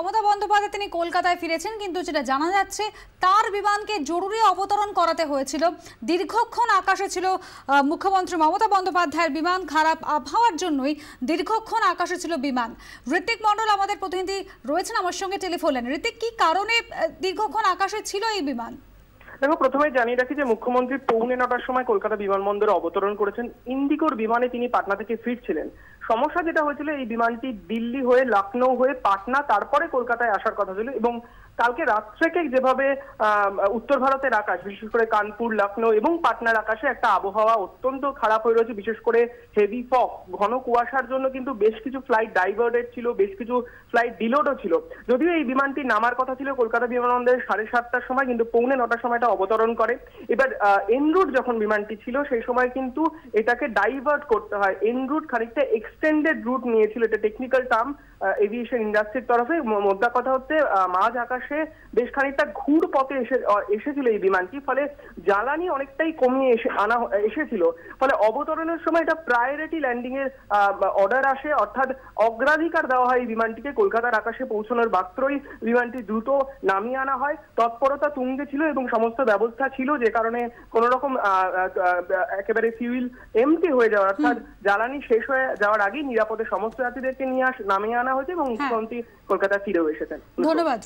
মমতা বন্দ্যোপাধ্যায় তিনি কলকাতায় ফিরেছেন, কিন্তু যেটা জানা যাচ্ছে তার বিমানকে জরুরি অবতরণ করাতে হয়েছিল। দীর্ঘক্ষণ আকাশে ছিল মুখ্যমন্ত্রী মমতা বন্দ্যোপাধ্যায়ের বিমান, খারাপ আবহাওয়ার জন্যই দীর্ঘক্ষণ আকাশে ছিল বিমান। ঋত্বিক মণ্ডল আমাদের প্রতিনিধি রয়েছেন আমার সঙ্গে টেলিফোনে। ঋত্বিক, কি কারণে দীর্ঘক্ষণ আকাশে ছিল এই বিমান? দেখো, প্রথমে জানিয়ে রাখি যে মুখ্যমন্ত্রী 9:45টার সময় কলকাতা বিমানবন্দরে অবতরণ করেছেন। ইন্ডিগোর বিমানে তিনি পাটনা থেকে ফিরছিলেন। সমস্যা যেটা হয়েছিল, এই বিমানটি দিল্লি হয়ে, লখনৌ হয়ে, পাটনা, তারপরে কলকাতায় আসার কথা ছিল। এবং কালকে রাত থেকে যেভাবে উত্তর ভারতের আকাশ, বিশেষ করে কানপুর, লখনৌ এবং পাটনার আকাশে একটা আবহাওয়া অত্যন্ত খারাপ হয়ে রয়েছে, বিশেষ করে হেভি ফগ, ঘন কুয়াশার জন্য কিন্তু বেশ কিছু ফ্লাইট ডাইভার্টেড ছিল, বেশ কিছু ফ্লাইট ডিলোডও ছিল। যদিও এই বিমানটি নামার কথা ছিল কলকাতা বিমানবন্দরে 7:30টার সময়, কিন্তু 9:45টার সময়টা অবতরণ করে। এবার এনরুট যখন বিমানটি ছিল সেই সময় কিন্তু এটাকে ডাইভার্ট করতে হয়। এনরুট খানিকটা এক্সটেন্ডেড রুট নিয়েছিল, এটা টেকনিক্যাল টার্ম এভিয়েশন ইন্ডাস্ট্রির তরফে। মোদ্দা কথা হচ্ছে মাঝ আকাশে বেশ খানিকটা ঘুর পথে এসেছিল এই বিমানটি, ফলে জ্বালানি অনেকটাই কমিয়ে এসেছিল। ফলে অবতরণের সময় এটা প্রায়োরিটি ল্যান্ডিং এর অর্ডার আসে, অর্থাৎ অগ্রাধিকার দেওয়া হয় এই বিমানটিকে। কলকাতার আকাশে পৌঁছানোর মাত্রই বিমানটি দ্রুত নামিয়ে আনা হয়। তৎপরতা তুঙ্গে ছিল এবং সমস্ত ব্যবস্থা ছিল, যে কারণে কোন রকম একেবারে ফিউল এমটি হয়ে যাওয়ার, অর্থাৎ জ্বালানি শেষ হয়ে যাওয়ার আগেই নিরাপদে সমস্ত যাত্রীদেরকে নিয়ে নামিয়ে আনা হয়েছে এবং মুখ্যমন্ত্রী কলকাতা ফিরেও এসেছেন। ধন্যবাদ।